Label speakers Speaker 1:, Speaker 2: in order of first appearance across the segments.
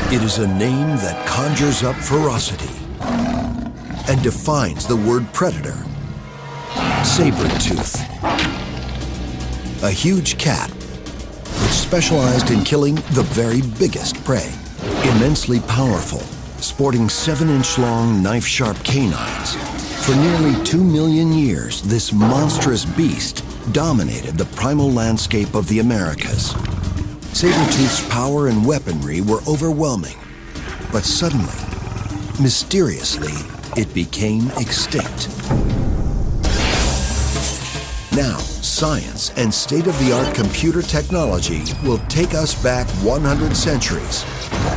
Speaker 1: It is a name that conjures up ferocity and defines the word predator. Saber-tooth. A huge cat which specialized in killing the very biggest prey. Immensely powerful, sporting 7-inch long knife-sharp canines. For nearly 2 million years, this monstrous beast dominated the primal landscape of the Americas. Saber-tooth's power and weaponry were overwhelming, but suddenly, mysteriously, it became extinct. Now, science and state-of-the-art computer technology will take us back 100 centuries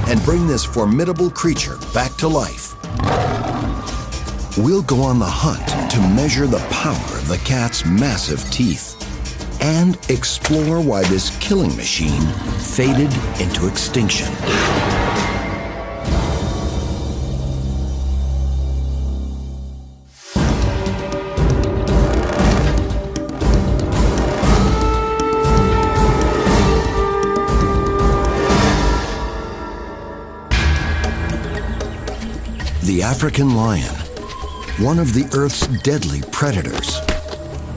Speaker 1: and bring this formidable creature back to life. We'll go on the hunt to measure the power of the cat's massive teeth and explore why this killing machine faded into extinction. The African lion, one of the Earth's deadly predators.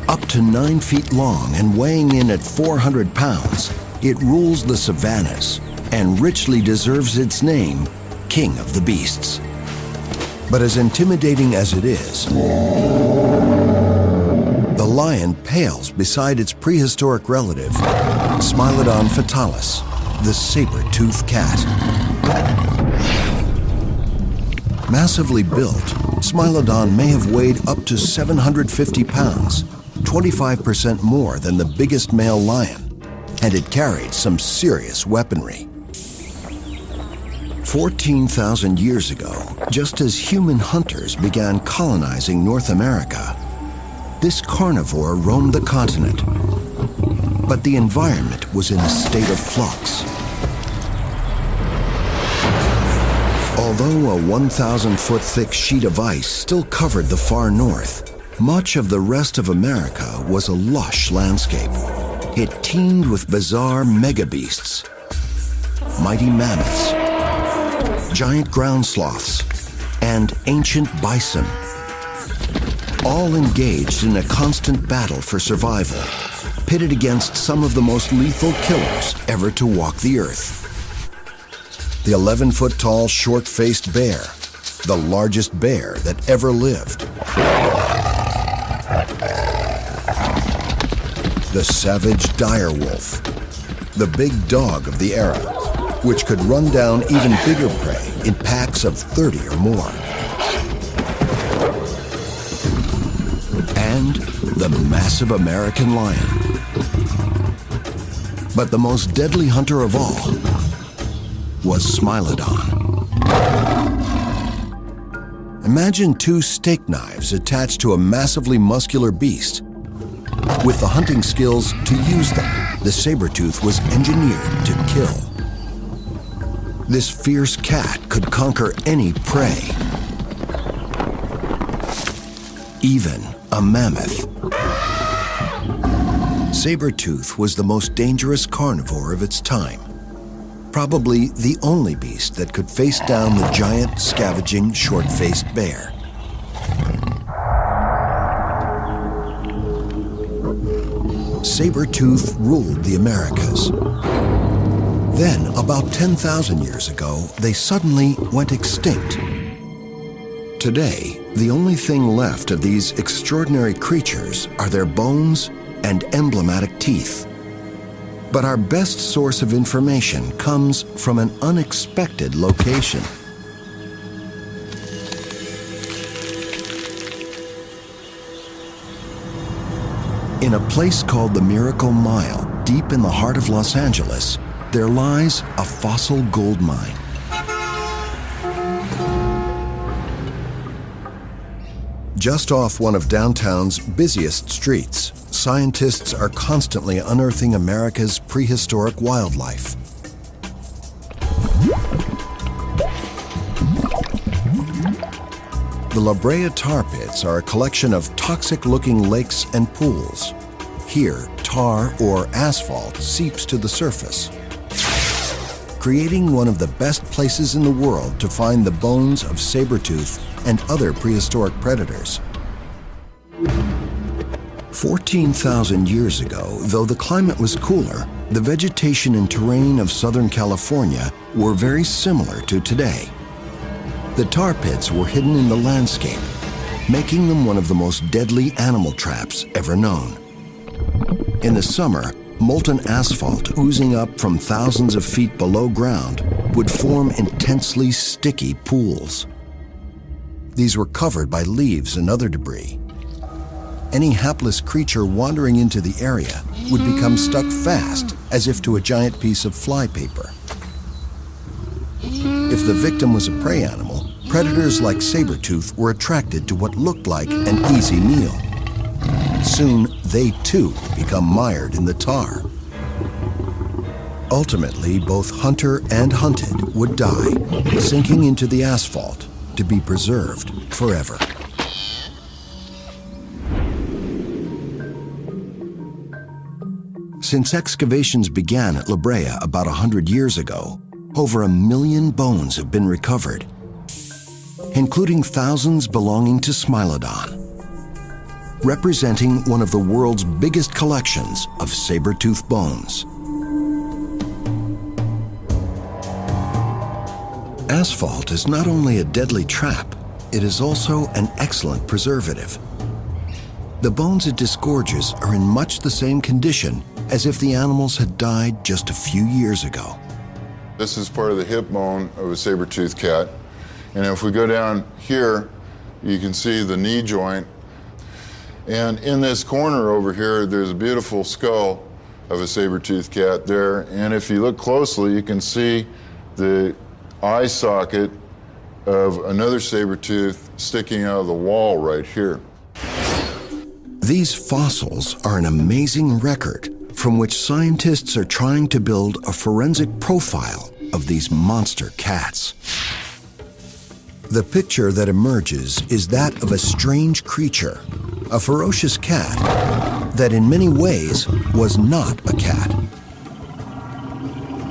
Speaker 1: Up to 9 feet long and weighing in at 400 pounds, it rules the savannas and richly deserves its name, King of the Beasts. But as intimidating as it is, the lion pales beside its prehistoric relative, Smilodon fatalis, the saber-tooth cat. Massively built, Smilodon may have weighed up to 750 pounds, 25% more than the biggest male lion, and it carried some serious weaponry. 14,000 years ago, just as human hunters began colonizing North America, this carnivore roamed the continent. But the environment was in a state of flux. Although a 1,000-foot thick sheet of ice still covered the far north, much of the rest of America was a lush landscape. It teemed with bizarre megabeasts, mighty mammoths, giant ground sloths, and ancient bison, all engaged in a constant battle for survival, pitted against some of the most lethal killers ever to walk the earth. The 11-foot-tall, short-faced bear, the largest bear that ever lived. The savage direwolf, the big dog of the era, which could run down even bigger prey in packs of 30 or more. And the massive American lion. But the most deadly hunter of all was Smilodon. Imagine 2 steak knives attached to a massively muscular beast. With the hunting skills to use them, the saber-tooth was engineered to kill. This fierce cat could conquer any prey, even a mammoth. Saber-tooth was the most dangerous carnivore of its time. Probably the only beast that could face down the giant, scavenging, short-faced bear. Saber-tooth ruled the Americas. Then, about 10,000 years ago, they suddenly went extinct. Today, the only thing left of these extraordinary creatures are their bones and emblematic teeth. But our best source of information comes from an unexpected location. In a place called the Miracle Mile, deep in the heart of Los Angeles, there lies a fossil gold mine. Just off one of downtown's busiest streets, scientists are constantly unearthing America's prehistoric wildlife. The La Brea tar pits are a collection of toxic-looking lakes and pools. Here, tar or asphalt seeps to the surface, creating one of the best places in the world to find the bones of saber-tooth and other prehistoric predators. 14,000 years ago, though the climate was cooler, the vegetation and terrain of Southern California were very similar to today. The tar pits were hidden in the landscape, making them one of the most deadly animal traps ever known. In the summer, molten asphalt oozing up from thousands of feet below ground would form intensely sticky pools. These were covered by leaves and other debris. Any hapless creature wandering into the area would become stuck fast, as if to a giant piece of flypaper. If the victim was a prey animal, predators like saber-tooth were attracted to what looked like an easy meal. Soon, they too become mired in the tar. Ultimately, both hunter and hunted would die, sinking into the asphalt to be preserved forever. Since excavations began at Brea about 100 years ago, over 1 million bones have been recovered, including thousands belonging to Smilodon, representing one of the world's biggest collections of saber-tooth bones. Asphalt is not only a deadly trap, it is also an excellent preservative. The bones it disgorges are in much the same condition as if the animals had died just a few years ago.
Speaker 2: This is part of the hip bone of a saber-toothed cat. And if we go down here, you can see the knee joint. And in this corner over here, there's a beautiful skull of a saber-toothed cat there. And if you look closely, you can see the eye socket of another saber-tooth sticking out of the wall right here.
Speaker 1: These fossils are an amazing record from which scientists are trying to build a forensic profile of these monster cats. The picture that emerges is that of a strange creature, a ferocious cat that in many ways was not a cat.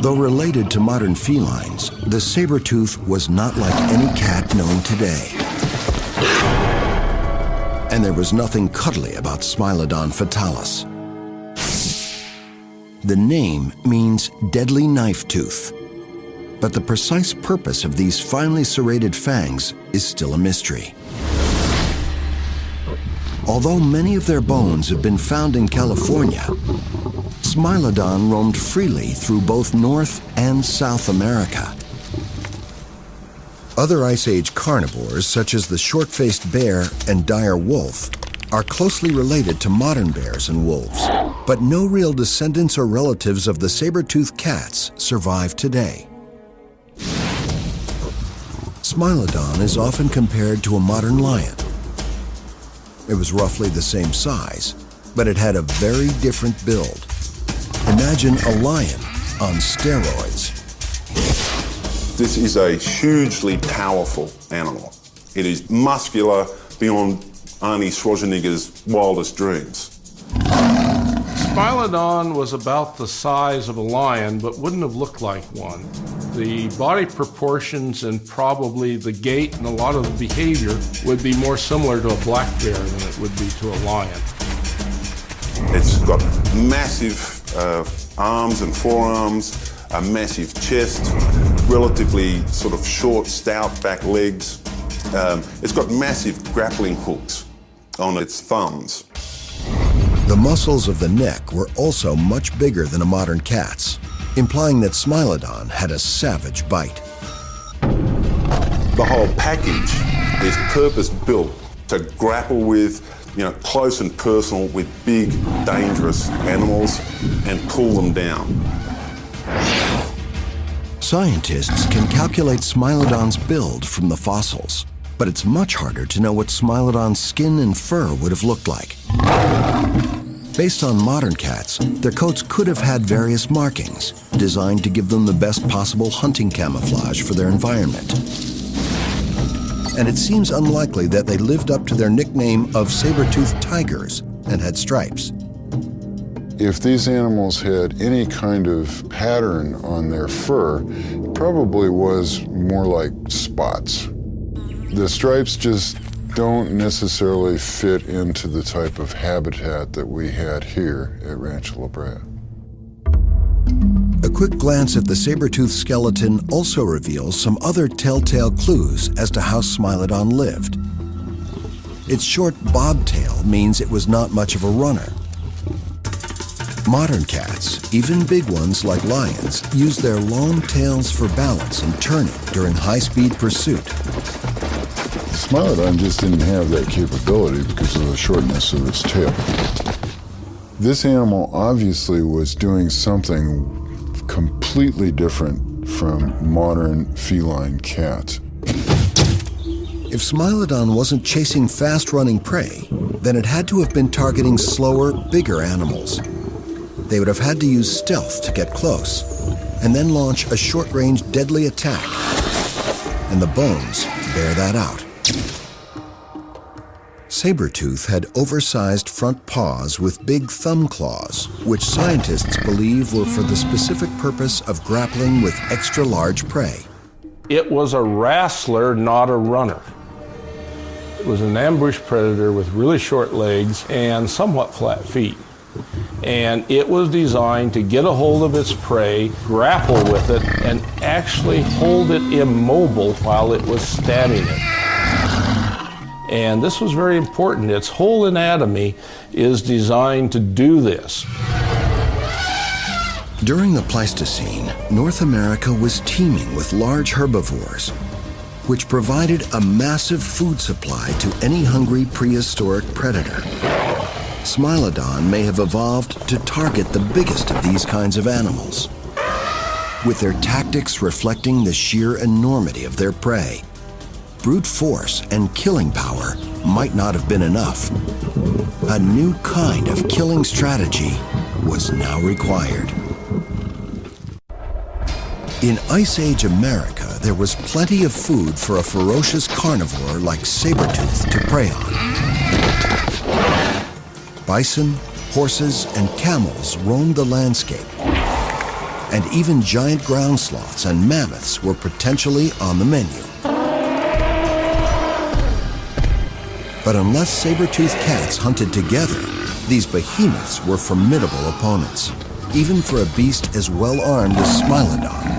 Speaker 1: Though related to modern felines, the saber-tooth was not like any cat known today. And there was nothing cuddly about Smilodon fatalis. The name means deadly knife tooth, but the precise purpose of these finely serrated fangs is still a mystery. Although many of their bones have been found in California, Smilodon roamed freely through both North and South America. Other Ice Age carnivores, such as the short-faced bear and dire wolf, are closely related to modern bears and wolves, but no real descendants or relatives of the saber-toothed cats survive today. Smilodon is often compared to a modern lion. It was roughly the same size, but it had a very different build. Imagine a lion on steroids.
Speaker 3: This is a hugely powerful animal. It is muscular beyond Arnie Schwarzenegger's wildest dreams.
Speaker 4: Smilodon was about the size of a lion, but wouldn't have looked like one. The body proportions and probably the gait and a lot of the behavior would be more similar to a black bear than it would be to a lion.
Speaker 3: It's got massive arms and forearms, a massive chest, relatively sort of short, stout back legs. It's got massive grappling hooks on its thumbs.
Speaker 1: The muscles of the neck were also much bigger than a modern cat's, implying that Smilodon had a savage bite.
Speaker 3: The whole package is purpose-built to grapple with, close and personal with big, dangerous animals and pull them down.
Speaker 1: Scientists can calculate Smilodon's build from the fossils, but it's much harder to know what Smilodon's skin and fur would have looked like. Based on modern cats, their coats could have had various markings designed to give them the best possible hunting camouflage for their environment. And it seems unlikely that they lived up to their nickname of saber-toothed tigers and had stripes.
Speaker 2: If these animals had any kind of pattern on their fur, it probably was more like spots. The stripes just don't necessarily fit into the type of habitat that we had here at Rancho La Brea.
Speaker 1: A quick glance at the saber-tooth skeleton also reveals some other telltale clues as to how Smilodon lived. Its short bobtail means it was not much of a runner. Modern cats, even big ones like lions, use their long tails for balance and turning during high-speed pursuit.
Speaker 2: Smilodon just didn't have that capability because of the shortness of its tail. This animal obviously was doing something completely different from modern feline cats.
Speaker 1: If Smilodon wasn't chasing fast-running prey, then it had to have been targeting slower, bigger animals. They would have had to use stealth to get close, and then launch a short-range deadly attack. And the bones bear that out. Saber-tooth had oversized front paws with big thumb claws, which scientists believe were for the specific purpose of grappling with extra-large prey.
Speaker 4: It was a wrestler, not a runner. It was an ambush predator with really short legs and somewhat flat feet. And it was designed to get a hold of its prey, grapple with it, and actually hold it immobile while it was stabbing it. And this was very important. Its whole anatomy is designed to do this.
Speaker 1: During the Pleistocene, North America was teeming with large herbivores, which provided a massive food supply to any hungry prehistoric predator. Smilodon may have evolved to target the biggest of these kinds of animals, with their tactics reflecting the sheer enormity of their prey. Brute force and killing power might not have been enough. A new kind of killing strategy was now required. In Ice Age America, there was plenty of food for a ferocious carnivore like saber-tooth to prey on. Bison, horses, and camels roamed the landscape, and even giant ground sloths and mammoths were potentially on the menu. But unless saber-toothed cats hunted together, these behemoths were formidable opponents, even for a beast as well-armed as Smilodon.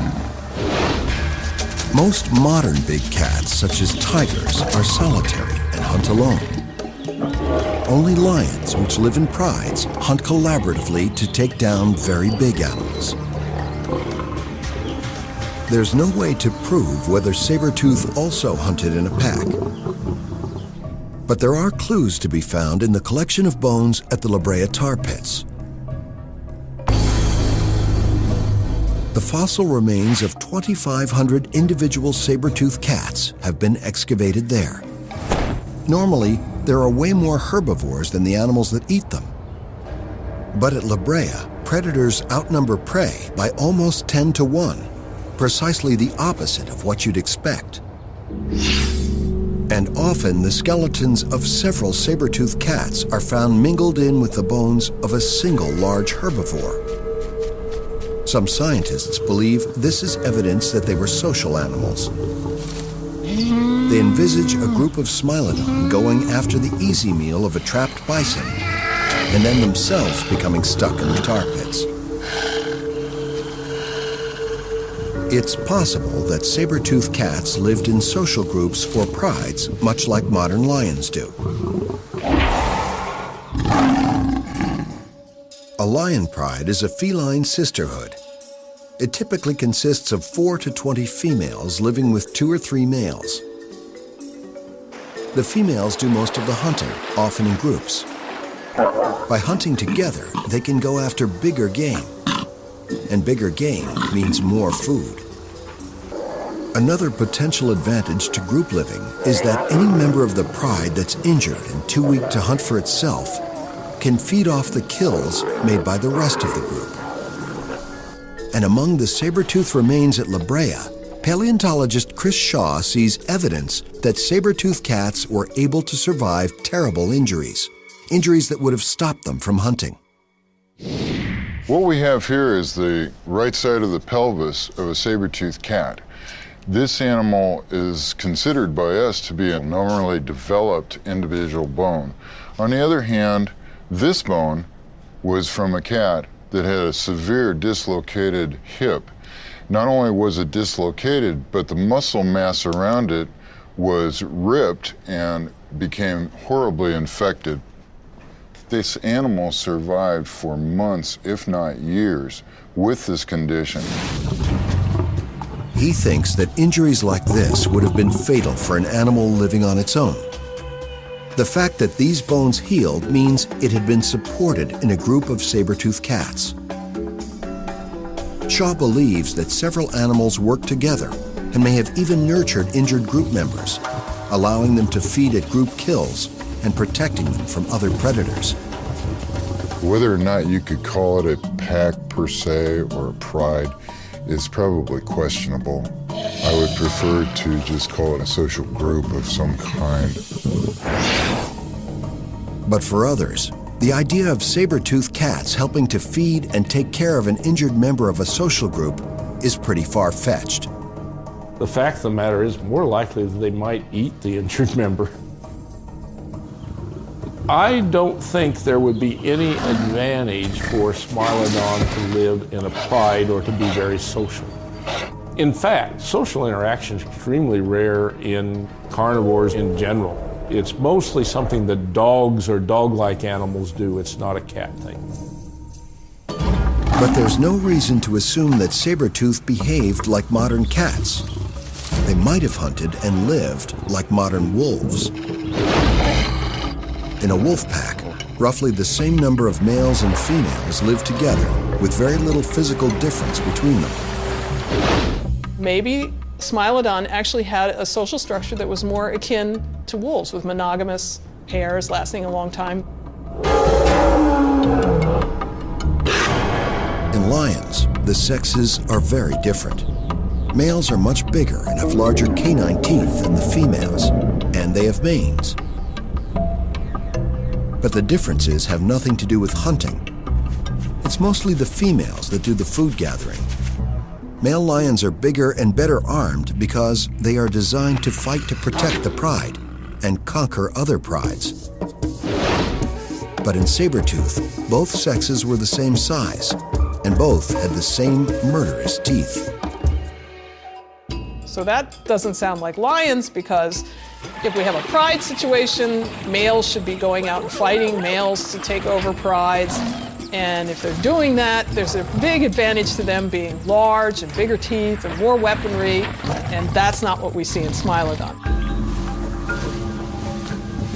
Speaker 1: Most modern big cats, such as tigers, are solitary and hunt alone. Only lions, which live in prides, hunt collaboratively to take down very big animals. There's no way to prove whether saber-tooth also hunted in a pack. But there are clues to be found in the collection of bones at the La Brea tar pits. The fossil remains of 2,500 individual saber-toothed cats have been excavated there. Normally, there are way more herbivores than the animals that eat them. But at La Brea, predators outnumber prey by almost 10 to 1, precisely the opposite of what you'd expect. And often the skeletons of several saber-toothed cats are found mingled in with the bones of a single large herbivore. Some scientists believe this is evidence that they were social animals. They envisage a group of Smilodon going after the easy meal of a trapped bison, and then themselves becoming stuck in the tar pits. It's possible that saber-toothed cats lived in social groups or prides, much like modern lions do. A lion pride is a feline sisterhood. It typically consists of 4 to 20 females living with 2 or 3 males. The females do most of the hunting, often in groups. By hunting together, they can go after bigger game. And bigger game means more food. Another potential advantage to group living is that any member of the pride that's injured and too weak to hunt for itself can feed off the kills made by the rest of the group. And among the saber-tooth remains at La Brea, paleontologist Chris Shaw sees evidence that saber-toothed cats were able to survive terrible injuries, injuries that would have stopped them from hunting.
Speaker 2: What we have here is the right side of the pelvis of a saber-toothed cat. This animal is considered by us to be a normally developed individual bone. On the other hand, this bone was from a cat that had a severe dislocated hip. Not only was it dislocated, but the muscle mass around it was ripped and became horribly infected. This animal survived for months, if not years, with this condition.
Speaker 1: He thinks that injuries like this would have been fatal for an animal living on its own. The fact that these bones healed means it had been supported in a group of saber-toothed cats. Shaw believes that several animals worked together and may have even nurtured injured group members, allowing them to feed at group kills and protecting them from other predators.
Speaker 2: Whether or not you could call it a pack per se or a pride is probably questionable. I would prefer to just call it a social group of some kind.
Speaker 1: But for others, the idea of saber-toothed cats helping to feed and take care of an injured member of a social group is pretty far-fetched.
Speaker 4: The fact of the matter is, more likely that they might eat the injured member. I don't think there would be any advantage for Smilodon to live in a pride or to be very social. In fact, social interaction is extremely rare in carnivores in general. It's mostly something that dogs or dog-like animals do. It's not a cat thing.
Speaker 1: But there's no reason to assume that saber-tooth behaved like modern cats. They might have hunted and lived like modern wolves. In a wolf pack, roughly the same number of males and females live together with very little physical difference between them.
Speaker 5: Maybe Smilodon actually had a social structure that was more akin to wolves, with monogamous pairs lasting a long time.
Speaker 1: In lions, the sexes are very different. Males are much bigger and have larger canine teeth than the females, and they have manes. But the differences have nothing to do with hunting. It's mostly the females that do the food gathering. Male lions are bigger and better armed because they are designed to fight to protect the pride and conquer other prides. But in saber-tooth, both sexes were the same size, and both had the same murderous teeth.
Speaker 5: So that doesn't sound like lions, because if we have a pride situation, males should be going out and fighting males to take over prides. And if they're doing that, there's a big advantage to them being large and bigger teeth and more weaponry, and that's not what we see in Smilodon.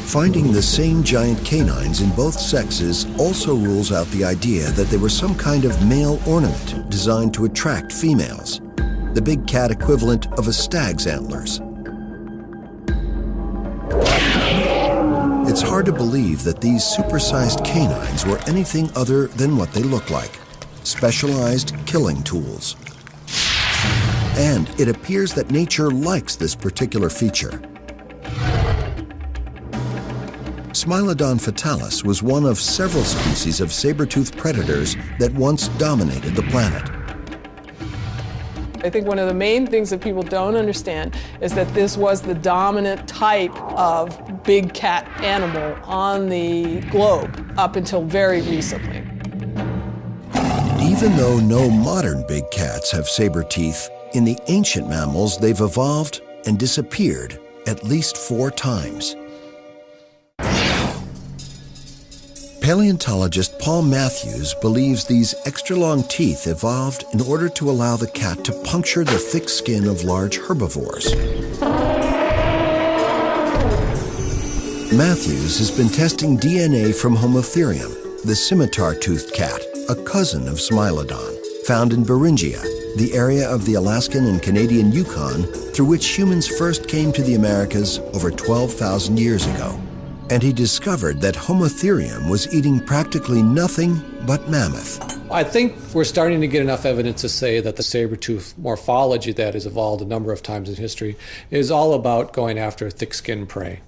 Speaker 1: Finding the same giant canines in both sexes also rules out the idea that they were some kind of male ornament designed to attract females, the big cat equivalent of a stag's antlers. It's hard to believe that these supersized canines were anything other than what they look like, specialized killing tools. And it appears that nature likes this particular feature. Smilodon fatalis was one of several species of saber-toothed predators that once dominated the planet.
Speaker 5: I think one of the main things that people don't understand is that this was the dominant type of big cat animal on the globe up until very recently.
Speaker 1: Even though no modern big cats have saber teeth, in the ancient mammals they've evolved and disappeared at least 4 times. Paleontologist Paul Matthews believes these extra-long teeth evolved in order to allow the cat to puncture the thick skin of large herbivores. Matthews has been testing DNA from Homotherium, the scimitar-toothed cat, a cousin of Smilodon, found in Beringia, the area of the Alaskan and Canadian Yukon through which humans first came to the Americas over 12,000 years ago. And he discovered that Homotherium was eating practically nothing but mammoth.
Speaker 6: I think we're starting to get enough evidence to say that the saber-tooth morphology that has evolved a number of times in history is all about going after thick-skinned prey.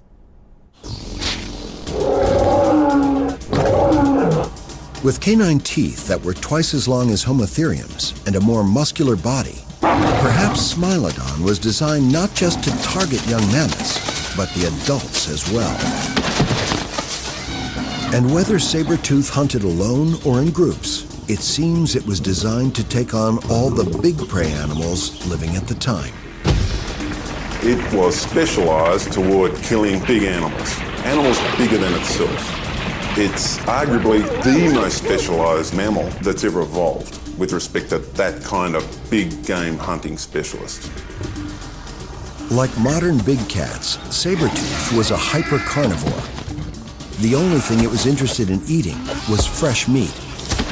Speaker 1: With canine teeth that were twice as long as Homo therium's and a more muscular body, perhaps Smilodon was designed not just to target young mammoths, but the adults as well. And whether saber-tooth hunted alone or in groups, it seems it was designed to take on all the big prey animals living at the time.
Speaker 3: It was specialized toward killing big animals, animals bigger than itself. It's arguably the most specialized mammal that's ever evolved with respect to that kind of big game hunting specialist.
Speaker 1: Like modern big cats, saber-tooth was a hyper-carnivore. The only thing it was interested in eating was fresh meat,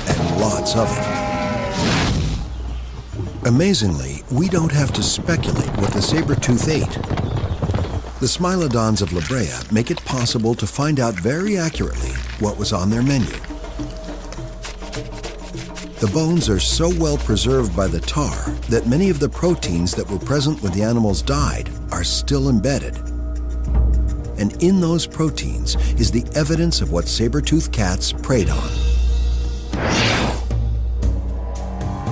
Speaker 1: and lots of it. Amazingly, we don't have to speculate what the saber-tooth ate. The Smilodons of Brea make it possible to find out very accurately what was on their menu. The bones are so well preserved by the tar that many of the proteins that were present when the animals died are still embedded. And in those proteins is the evidence of what saber-toothed cats preyed on.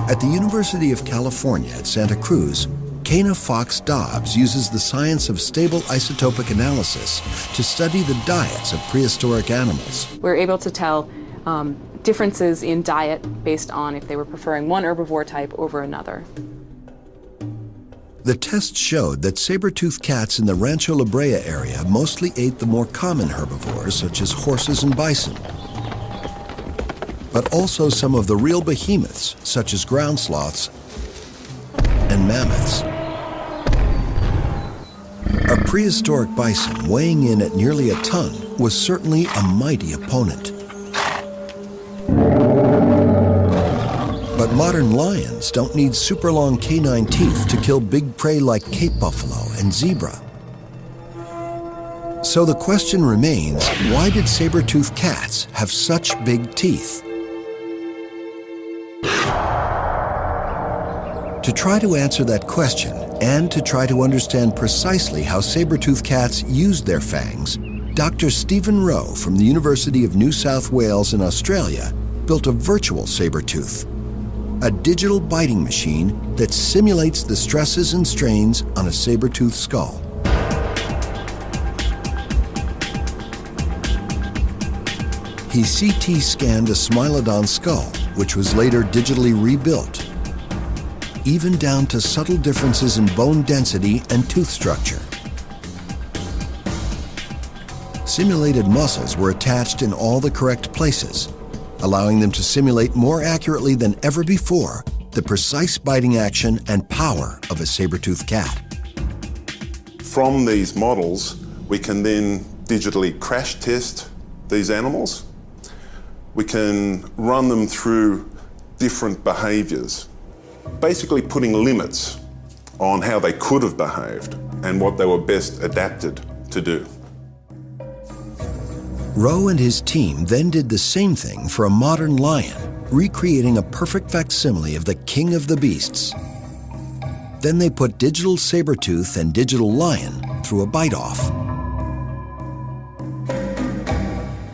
Speaker 1: At the University of California at Santa Cruz, Kana Fox Dobbs uses the science of stable isotopic analysis to study the diets of prehistoric animals.
Speaker 7: We're able to tell differences in diet based on if they were preferring one herbivore type over another.
Speaker 1: The test showed that saber-toothed cats in the Rancho La Brea area mostly ate the more common herbivores such as horses and bison, but also some of the real behemoths such as ground sloths and mammoths. A prehistoric bison weighing in at nearly a ton was certainly a mighty opponent. But modern lions don't need super long canine teeth to kill big prey like Cape buffalo and zebra. So the question remains, why did saber-toothed cats have such big teeth? To try to answer that question, and to try to understand precisely how saber-toothed cats used their fangs, Dr. Stephen Rowe from the University of New South Wales in Australia built a virtual saber-tooth, a digital biting machine that simulates the stresses and strains on a saber-toothed skull. He CT scanned a Smilodon skull, which was later digitally rebuilt, even down to subtle differences in bone density and tooth structure. Simulated muscles were attached in all the correct places, allowing them to simulate more accurately than ever before the precise biting action and power of a saber-toothed cat.
Speaker 3: From these models, we can then digitally crash test these animals. We can run them through different behaviors, basically putting limits on how they could have behaved and what they were best adapted to do.
Speaker 1: Rowe and his team then did the same thing for a modern lion, recreating a perfect facsimile of the king of the beasts. Then they put digital saber-tooth and digital lion through a bite-off.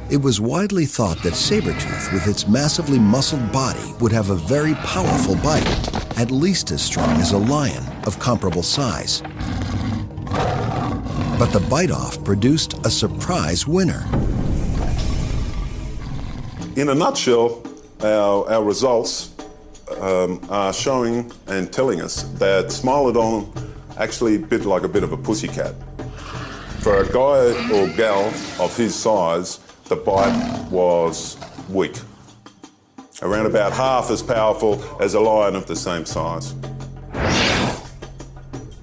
Speaker 1: It was widely thought that saber-tooth, with its massively muscled body, would have a very powerful bite, at least as strong as a lion of comparable size. But the bite-off produced a surprise winner.
Speaker 3: In a nutshell, our results are showing and telling us that Smilodon actually bit like a bit of a pussycat. For a guy or gal of his size, the bite was weak, around about half as powerful as a lion of the same size.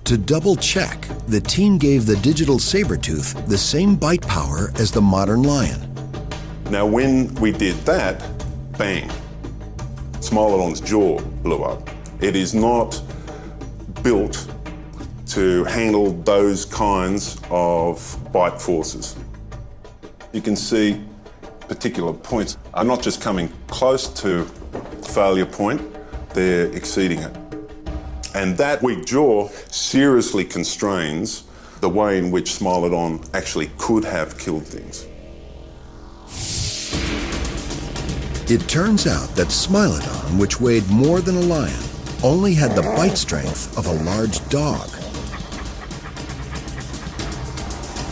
Speaker 1: To double check, the team gave the digital saber-tooth the same bite power as the modern lion.
Speaker 3: Now when we did that, bang, Smilodon's jaw blew up. It is not built to handle those kinds of bite forces. You can see particular points are not just coming close to failure point, they're exceeding it. And that weak jaw seriously constrains the way in which Smilodon actually could have killed things.
Speaker 1: It turns out that Smilodon, which weighed more than a lion, only had the bite strength of a large dog.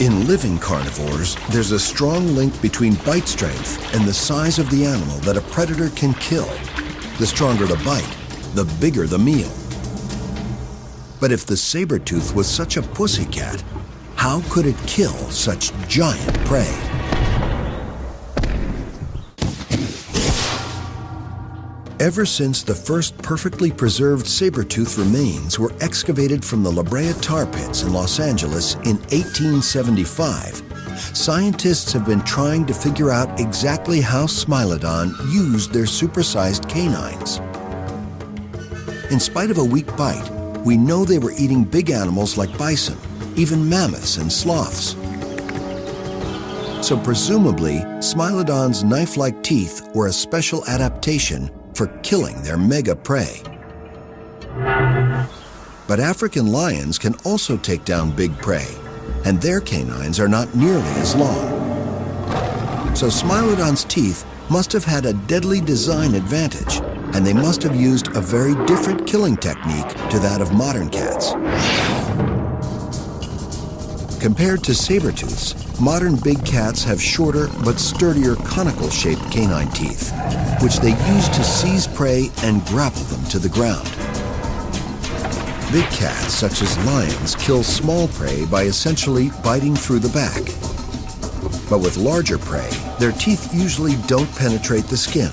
Speaker 1: In living carnivores, there's a strong link between bite strength and the size of the animal that a predator can kill. The stronger the bite, the bigger the meal. But if the saber-tooth was such a pussycat, how could it kill such giant prey? Ever since the first perfectly preserved saber-tooth remains were excavated from the Brea tar pits in Los Angeles in 1875, scientists have been trying to figure out exactly how Smilodon used their supersized canines. In spite of a weak bite, we know they were eating big animals like bison, even mammoths and sloths. So presumably, Smilodon's knife-like teeth were a special adaptation for killing their mega prey. But African lions can also take down big prey, and their canines are not nearly as long. So Smilodon's teeth must have had a deadly design advantage, and they must have used a very different killing technique to that of modern cats. Compared to saber-tooths, modern big cats have shorter but sturdier conical-shaped canine teeth, which they use to seize prey and grapple them to the ground. Big cats, such as lions, kill small prey by essentially biting through the back. But with larger prey, their teeth usually don't penetrate the skin.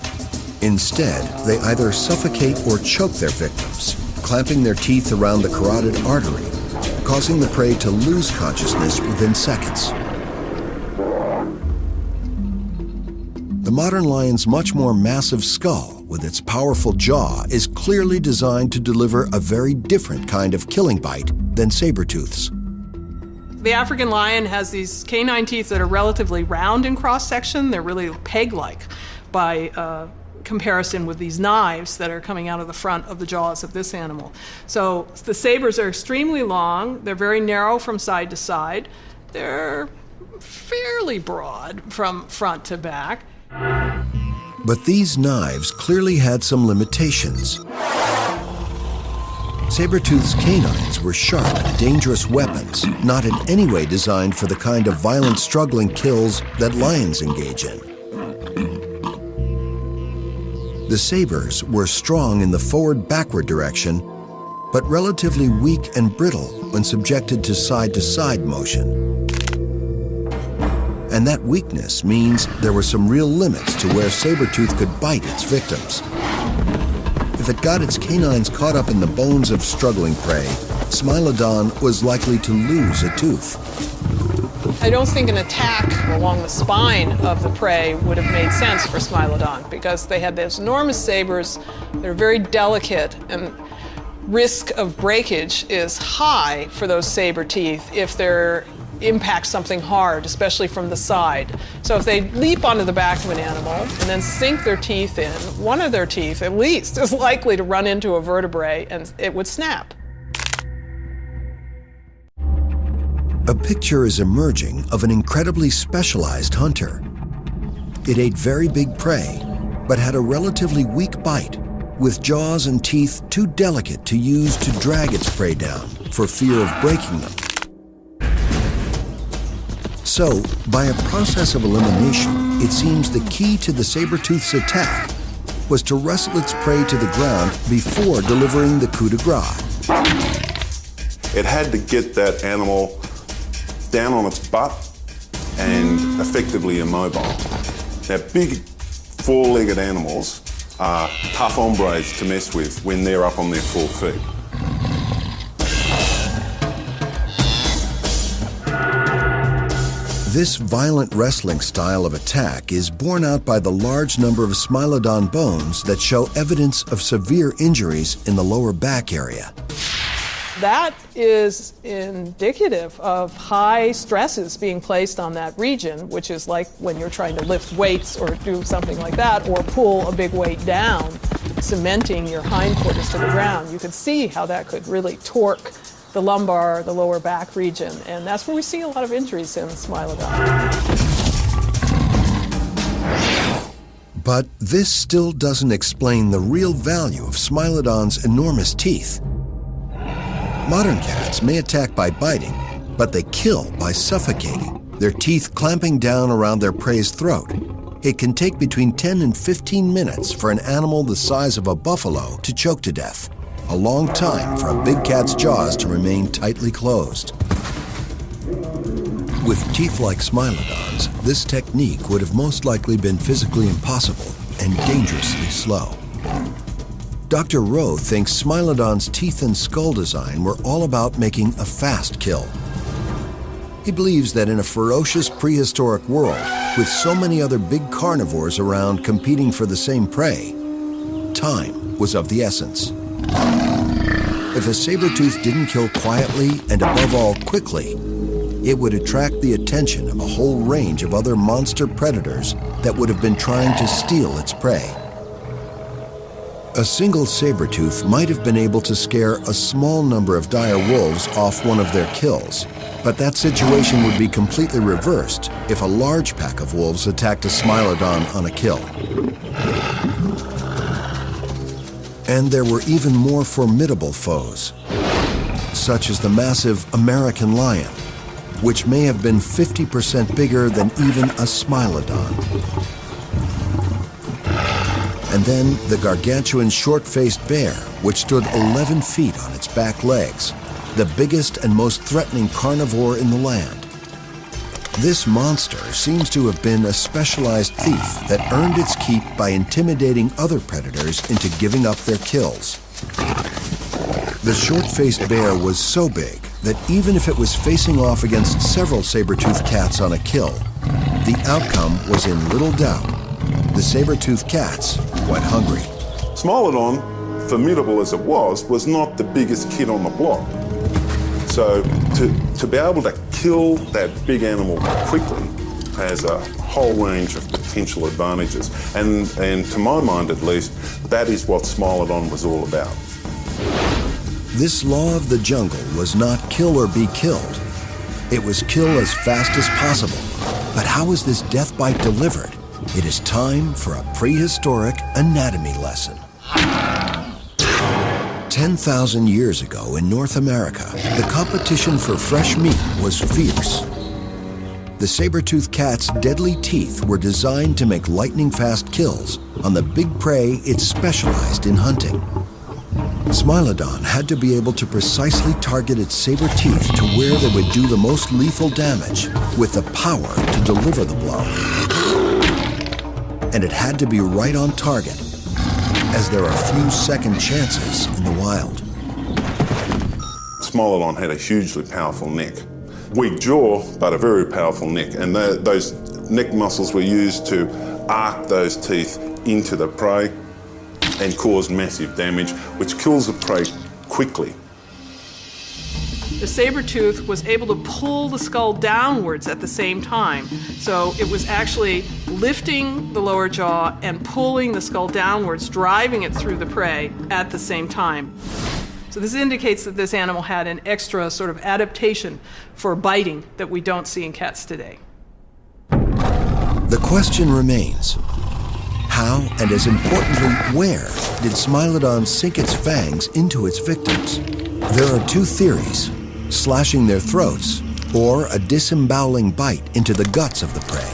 Speaker 1: Instead, they either suffocate or choke their victims, clamping their teeth around the carotid artery, causing the prey to lose consciousness within seconds. The modern lion's much more massive skull, with its powerful jaw, is clearly designed to deliver a very different kind of killing bite than saber-tooths.
Speaker 5: The African lion has these canine teeth that are relatively round in cross-section. They're really peg-like by comparison with these knives that are coming out of the front of the jaws of this animal. So the sabers are extremely long. They're very narrow from side to side. They're fairly broad from front to back.
Speaker 1: But these knives clearly had some limitations. Saber-tooth's canines were sharp, dangerous weapons, not in any way designed for the kind of violent struggling kills that lions engage in. The sabers were strong in the forward-backward direction, but relatively weak and brittle when subjected to side-to-side motion. And that weakness means there were some real limits to where saber-tooth could bite its victims. If it got its canines caught up in the bones of struggling prey, Smilodon was likely to lose a tooth.
Speaker 5: I don't think an attack along the spine of the prey would have made sense for Smilodon because they had those enormous sabers. They're very delicate, and risk of breakage is high for those saber teeth if they're impact something hard, especially from the side. So if they leap onto the back of an animal and then sink their teeth in, one of their teeth at least is likely to run into a vertebrae and it would snap.
Speaker 1: A picture is emerging of an incredibly specialized hunter. It ate very big prey, but had a relatively weak bite, with jaws and teeth too delicate to use to drag its prey down for fear of breaking them. So, by a process of elimination, it seems the key to the saber-tooth's attack was to wrestle its prey to the ground before delivering the coup de grace.
Speaker 3: It had to get that animal down on its butt and effectively immobile. Now, big four-legged animals are tough hombres to mess with when they're up on their 4 feet.
Speaker 1: This violent wrestling style of attack is borne out by the large number of Smilodon bones that show evidence of severe injuries in the lower back area.
Speaker 5: That is indicative of high stresses being placed on that region, which is like when you're trying to lift weights or do something like that, or pull a big weight down, cementing your hindquarters to the ground. You could see how that could really torque the lumbar, the lower back region, and that's where we see a lot of injuries in Smilodon.
Speaker 1: But this still doesn't explain the real value of Smilodon's enormous teeth. Modern cats may attack by biting, but they kill by suffocating, their teeth clamping down around their prey's throat. It can take between 10 and 15 minutes for an animal the size of a buffalo to choke to death. A long time for a big cat's jaws to remain tightly closed. With teeth like Smilodon's, this technique would have most likely been physically impossible and dangerously slow. Dr. Rowe thinks Smilodon's teeth and skull design were all about making a fast kill. He believes that in a ferocious prehistoric world, with so many other big carnivores around competing for the same prey, time was of the essence. If a saber-tooth didn't kill quietly and above all quickly, it would attract the attention of a whole range of other monster predators that would have been trying to steal its prey. A single saber-tooth might have been able to scare a small number of dire wolves off one of their kills, but that situation would be completely reversed if a large pack of wolves attacked a Smilodon on a kill. And there were even more formidable foes, such as the massive American lion, which may have been 50% bigger than even a Smilodon. And then the gargantuan short-faced bear, which stood 11 feet on its back legs, the biggest and most threatening carnivore in the land. This monster seems to have been a specialized thief that earned its keep by intimidating other predators into giving up their kills. The short-faced bear was so big that even if it was facing off against several saber-toothed cats on a kill, the outcome was in little doubt. The saber-toothed cats went hungry.
Speaker 3: Smilodon, formidable as it was not the biggest kid on the block. So to be able to kill that big animal quickly has a whole range of potential advantages. And to my mind at least, that is what Smilodon was all about.
Speaker 1: This law of the jungle was not kill or be killed. It was kill as fast as possible. But how is this death bite delivered? It is time for a prehistoric anatomy lesson. 10,000 years ago in North America, the competition for fresh meat was fierce. The saber-toothed cat's deadly teeth were designed to make lightning-fast kills on the big prey it specialized in hunting. Smilodon had to be able to precisely target its saber teeth to where they would do the most lethal damage with the power to deliver the blow. And it had to be right on target, as there are few second chances in the wild.
Speaker 3: Smilodon had a hugely powerful neck. Weak jaw, but a very powerful neck. And those neck muscles were used to arc those teeth into the prey and cause massive damage, which kills the prey quickly.
Speaker 5: The saber-tooth was able to pull the skull downwards at the same time. So it was actually lifting the lower jaw and pulling the skull downwards, driving it through the prey at the same time. So this indicates that this animal had an extra sort of adaptation for biting that we don't see in cats today.
Speaker 1: The question remains, how, and as importantly, where did Smilodon sink its fangs into its victims? There are two theories: slashing their throats, or a disemboweling bite into the guts of the prey.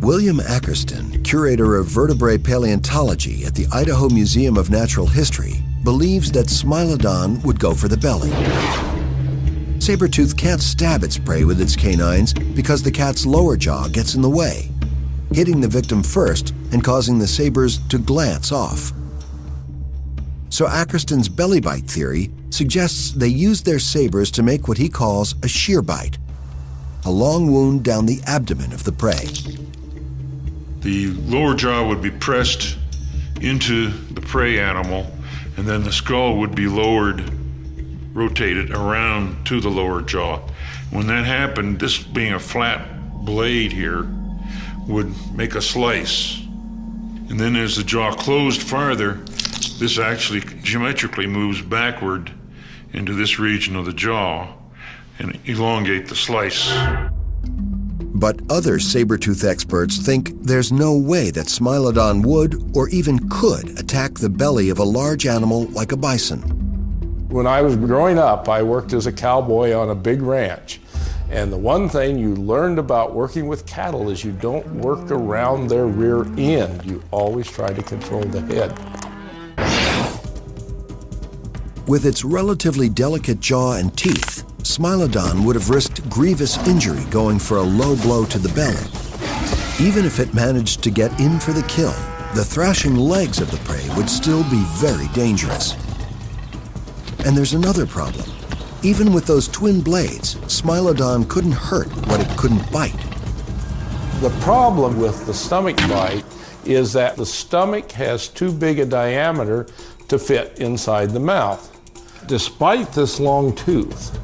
Speaker 1: William Ackerston, curator of vertebrate paleontology at the Idaho Museum of Natural History, believes that Smilodon would go for the belly. Saber-tooth can't stab its prey with its canines because the cat's lower jaw gets in the way, hitting the victim first and causing the sabers to glance off. So Ackerston's belly bite theory suggests they used their sabers to make what he calls a shear bite, a long wound down the abdomen of the prey.
Speaker 8: The lower jaw would be pressed into the prey animal, and then the skull would be lowered, rotated around to the lower jaw. When that happened, this being a flat blade here, would make a slice. And then as the jaw closed farther, this actually geometrically moves backward into this region of the jaw and elongate the slice.
Speaker 1: But other saber-tooth experts think there's no way that Smilodon would or even could attack the belly of a large animal like a bison.
Speaker 4: When I was growing up, I worked as a cowboy on a big ranch. And the one thing you learned about working with cattle is you don't work around their rear end. You always try to control the head.
Speaker 1: With its relatively delicate jaw and teeth, Smilodon would have risked grievous injury going for a low blow to the belly. Even if it managed to get in for the kill, the thrashing legs of the prey would still be very dangerous. And there's another problem. Even with those twin blades, Smilodon couldn't hurt what it couldn't bite.
Speaker 4: The problem with the stomach bite is that the stomach has too big a diameter to fit inside the mouth. Despite this long tooth,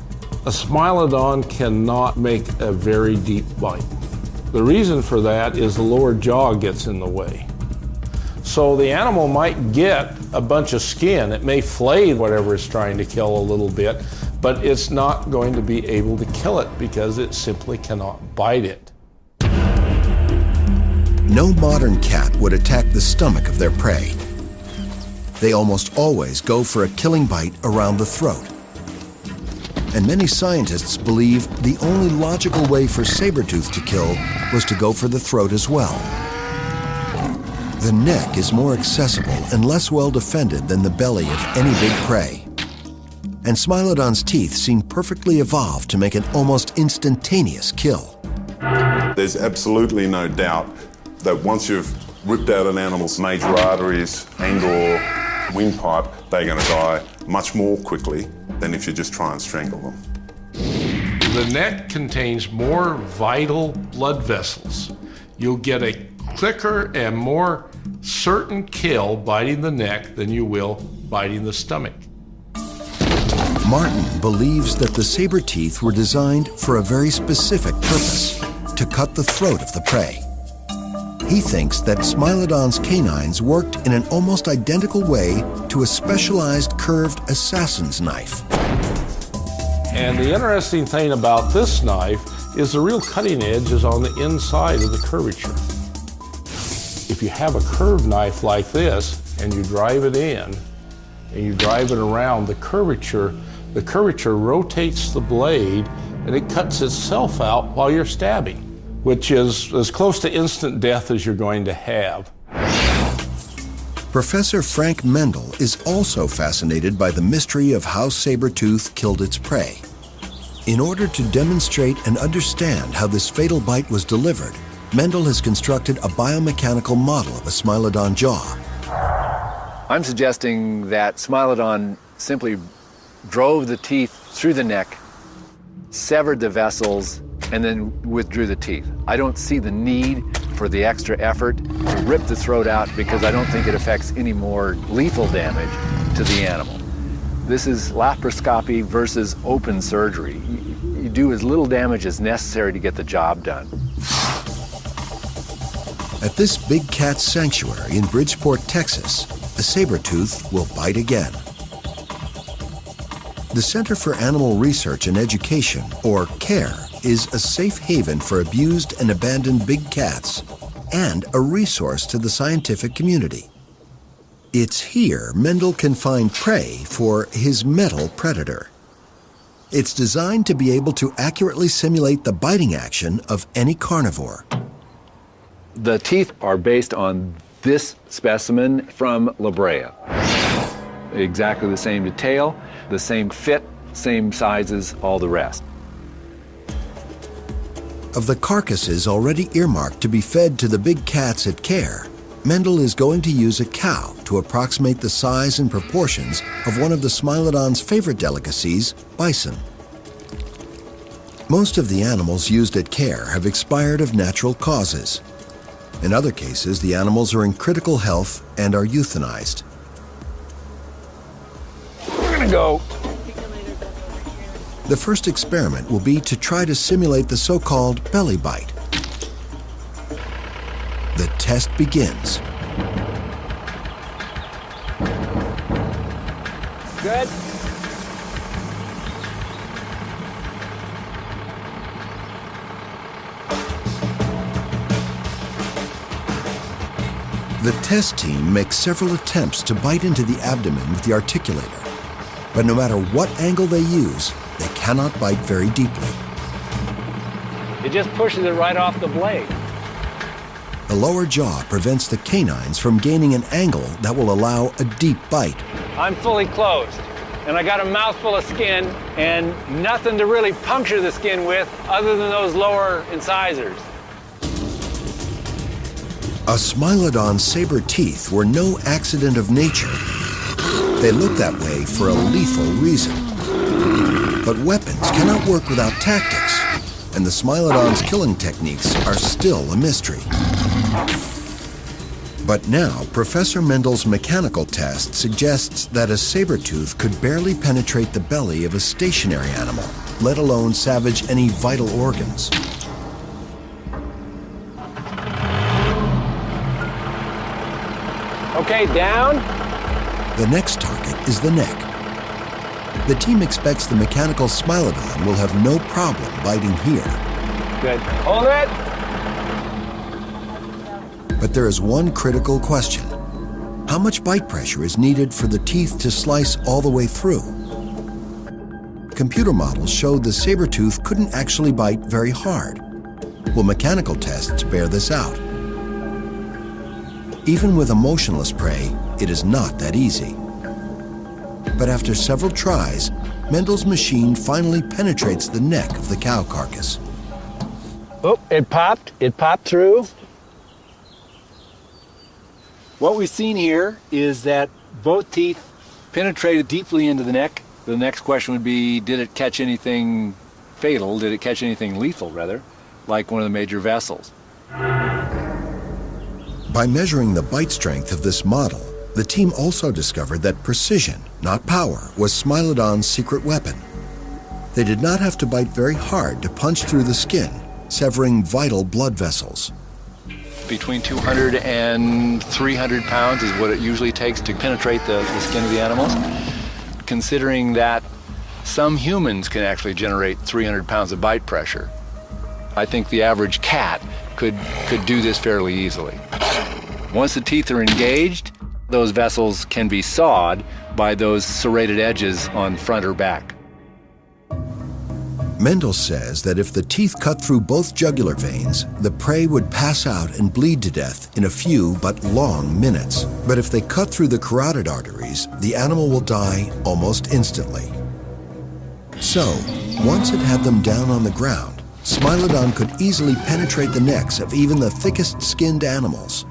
Speaker 4: a Smilodon cannot make a very deep bite. The reason for that is the lower jaw gets in the way. So the animal might get a bunch of skin. It may flay whatever it's trying to kill a little bit, but it's not going to be able to kill it because it simply cannot bite it.
Speaker 1: No modern cat would attack the stomach of their prey. They almost always go for a killing bite around the throat. And many scientists believe the only logical way for saber-tooth to kill was to go for the throat as well. The neck is more accessible and less well defended than the belly of any big prey. And Smilodon's teeth seem perfectly evolved to make an almost instantaneous kill.
Speaker 3: There's absolutely no doubt that once you've ripped out an animal's major arteries and/or windpipe, they're going to die much more quickly than if you just try and strangle them.
Speaker 4: The neck contains more vital blood vessels. You'll get a quicker and more certain kill biting the neck than you will biting the stomach.
Speaker 1: Martin believes that the saber teeth were designed for a very specific purpose, to cut the throat of the prey. He thinks that Smilodon's canines worked in an almost identical way to a specialized curved assassin's knife.
Speaker 4: And the interesting thing about this knife is the real cutting edge is on the inside of the curvature. If you have a curved knife like this and you drive it in and you drive it around, the curvature rotates the blade and it cuts itself out while you're stabbing, which is as close to instant death as you're going to have.
Speaker 1: Professor Frank Mendel is also fascinated by the mystery of how saber-tooth killed its prey. In order to demonstrate and understand how this fatal bite was delivered, Mendel has constructed a biomechanical model of a Smilodon jaw.
Speaker 9: I'm suggesting that Smilodon simply drove the teeth through the neck, severed the vessels, and then withdrew the teeth. I don't see the need for the extra effort to rip the throat out because I don't think it affects any more lethal damage to the animal. This is laparoscopy versus open surgery. You do as little damage as necessary to get the job done.
Speaker 1: At this big cat sanctuary in Bridgeport, Texas, a saber-tooth will bite again. The Center for Animal Research and Education, or CARE, is a safe haven for abused and abandoned big cats and a resource to the scientific community. It's here Mendel can find prey for his metal predator. It's designed to be able to accurately simulate the biting action of any carnivore.
Speaker 9: The teeth are based on this specimen from Brea. Exactly the same detail, the same fit, same sizes, all the rest.
Speaker 1: Of the carcasses already earmarked to be fed to the big cats at CARE, Mendel is going to use a cow to approximate the size and proportions of one of the Smilodon's favorite delicacies, bison. Most of the animals used at CARE have expired of natural causes. In other cases, the animals are in critical health and are euthanized.
Speaker 9: We're gonna go.
Speaker 1: The first experiment will be to try to simulate the so-called belly bite. The test begins.
Speaker 9: Good.
Speaker 1: The test team makes several attempts to bite into the abdomen with the articulator, but no matter what angle they use, they cannot bite very deeply.
Speaker 9: It just pushes it right off the blade.
Speaker 1: The lower jaw prevents the canines from gaining an angle that will allow a deep bite.
Speaker 9: I'm fully closed, and I got a mouthful of skin and nothing to really puncture the skin with other than those lower incisors.
Speaker 1: A Smilodon's saber teeth were no accident of nature. They look that way for a lethal reason. But weapons cannot work without tactics, and the Smilodon's killing techniques are still a mystery. But now, Professor Mendel's mechanical test suggests that a saber-tooth could barely penetrate the belly of a stationary animal, let alone savage any vital organs.
Speaker 9: Okay, down.
Speaker 1: The next target is the neck. The team expects the mechanical Smilodon will have no problem biting here.
Speaker 9: Good. Hold it.
Speaker 1: But there is one critical question. How much bite pressure is needed for the teeth to slice all the way through? Computer models showed the saber-tooth couldn't actually bite very hard. Will mechanical tests bear this out? Even with a motionless prey, it is not that easy. But after several tries, Mendel's machine finally penetrates the neck of the cow carcass.
Speaker 9: Oh, it popped. It popped through. What we've seen here is that both teeth penetrated deeply into the neck. The next question would be, did it catch anything fatal? Did it catch anything lethal, rather, like one of the major vessels?
Speaker 1: By measuring the bite strength of this model, the team also discovered that precision, not power, was Smilodon's secret weapon. They did not have to bite very hard to punch through the skin, severing vital blood vessels.
Speaker 9: Between 200 and 300 pounds is what it usually takes to penetrate the skin of the animals. Considering that some humans can actually generate 300 pounds of bite pressure, I think the average cat could do this fairly easily. Once the teeth are engaged, those vessels can be sawed by those serrated edges on front or back.
Speaker 1: Mendel says that if the teeth cut through both jugular veins, the prey would pass out and bleed to death in a few but long minutes. But if they cut through the carotid arteries, the animal will die almost instantly. So, once it had them down on the ground, Smilodon could easily penetrate the necks of even the thickest-skinned animals.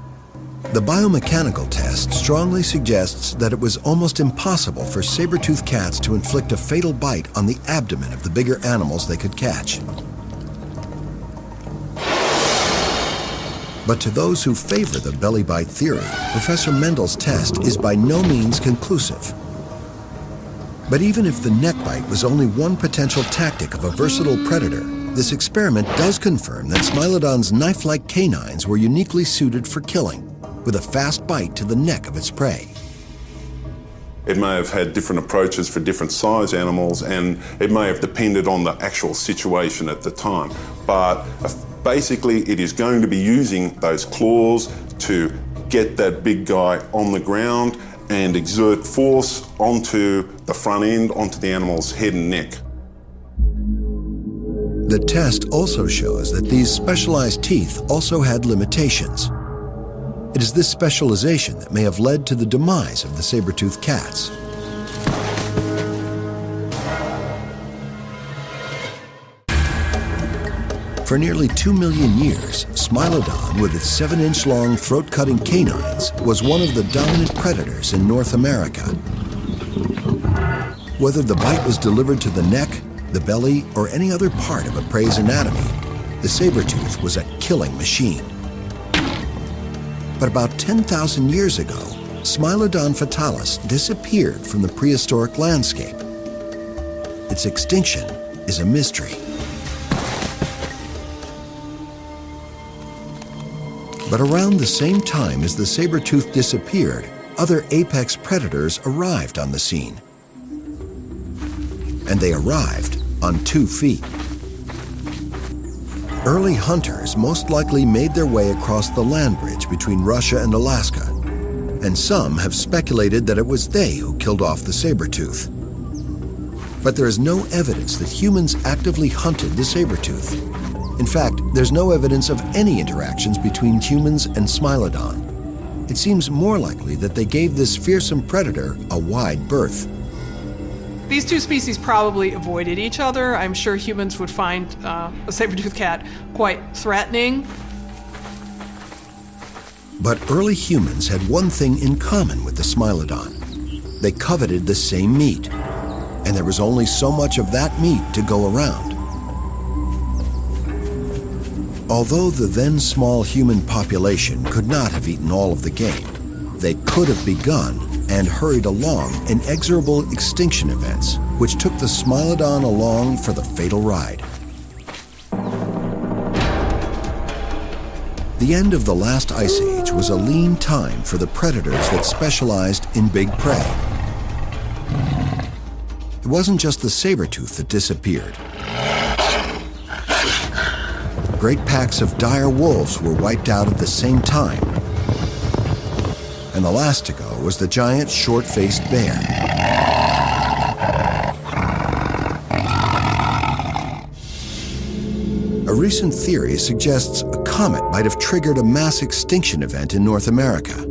Speaker 1: The biomechanical test strongly suggests that it was almost impossible for saber-toothed cats to inflict a fatal bite on the abdomen of the bigger animals they could catch. But to those who favor the belly bite theory, Professor Mendel's test is by no means conclusive. But even if the neck bite was only one potential tactic of a versatile predator, this experiment does confirm that Smilodon's knife-like canines were uniquely suited for killing, with a fast bite to the neck of its prey.
Speaker 3: It may have had different approaches for different size animals, and it may have depended on the actual situation at the time. But basically, it is going to be using those claws to get that big guy on the ground and exert force onto the front end, onto the animal's head and neck.
Speaker 1: The test also shows that these specialized teeth also had limitations. It is this specialization that may have led to the demise of the saber-toothed cats. For nearly 2 million years, Smilodon, with its 7-inch long throat-cutting canines, was one of the dominant predators in North America. Whether the bite was delivered to the neck, the belly, or any other part of a prey's anatomy, the saber-tooth was a killing machine. But about 10,000 years ago, Smilodon fatalis disappeared from the prehistoric landscape. Its extinction is a mystery. But around the same time as the saber-tooth disappeared, other apex predators arrived on the scene. And they arrived on 2 feet. Early hunters most likely made their way across the land bridge between Russia and Alaska, and some have speculated that it was they who killed off the saber-tooth. But there is no evidence that humans actively hunted the saber-tooth. In fact, there's no evidence of any interactions between humans and Smilodon. It seems more likely that they gave this fearsome predator a wide berth.
Speaker 5: These two species probably avoided each other. I'm sure humans would find a saber-toothed cat quite threatening.
Speaker 1: But early humans had one thing in common with the Smilodon. They coveted the same meat, and there was only so much of that meat to go around. Although the then small human population could not have eaten all of the game, they could have begun and hurried along inexorable extinction events, which took the Smilodon along for the fatal ride. The end of the last ice age was a lean time for the predators that specialized in big prey. It wasn't just the saber-tooth that disappeared. Great packs of dire wolves were wiped out at the same time. And the last to go was the giant short-faced bear. A recent theory suggests a comet might have triggered a mass extinction event in North America.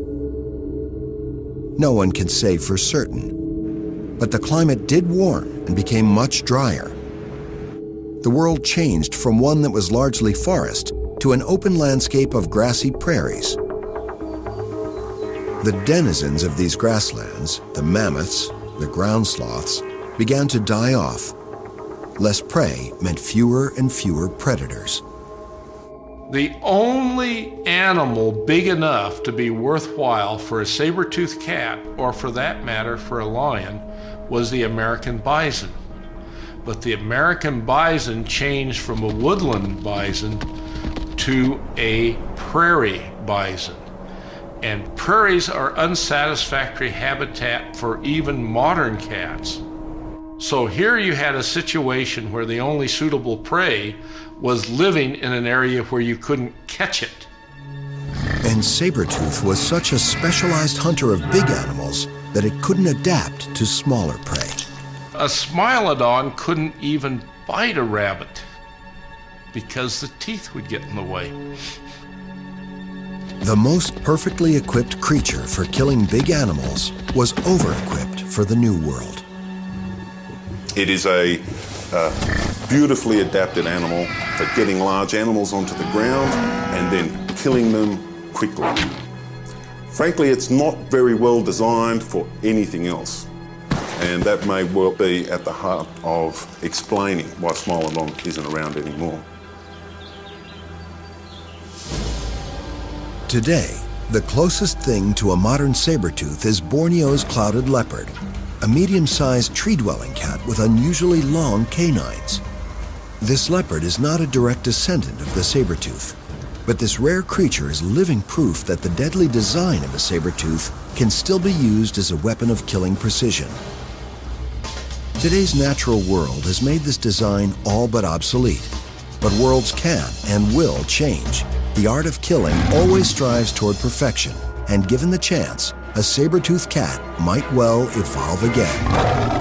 Speaker 1: No one can say for certain, but the climate did warm and became much drier. The world changed from one that was largely forest to an open landscape of grassy prairies. The denizens of these grasslands, the mammoths, the ground sloths, began to die off. Less prey meant fewer and fewer predators.
Speaker 4: The only animal big enough to be worthwhile for a saber-toothed cat, or for that matter for a lion, was the American bison. But the American bison changed from a woodland bison to a prairie bison. And prairies are unsatisfactory habitat for even modern cats. So here you had a situation where the only suitable prey was living in an area where you couldn't catch it.
Speaker 1: And saber-tooth was such a specialized hunter of big animals that it couldn't adapt to smaller prey.
Speaker 4: A Smilodon couldn't even bite a rabbit because the teeth would get in the way.
Speaker 1: The most perfectly equipped creature for killing big animals was over-equipped for the New World.
Speaker 3: It is a beautifully adapted animal for getting large animals onto the ground and then killing them quickly. Frankly, it's not very well designed for anything else. And that may well be at the heart of explaining why Smilodon isn't around anymore.
Speaker 1: Today, the closest thing to a modern saber-tooth is Borneo's clouded leopard, a medium-sized tree-dwelling cat with unusually long canines. This leopard is not a direct descendant of the saber-tooth, but this rare creature is living proof that the deadly design of a saber-tooth can still be used as a weapon of killing precision. Today's natural world has made this design all but obsolete, but worlds can and will change. The art of killing always strives toward perfection, and given the chance, a saber-toothed cat might well evolve again.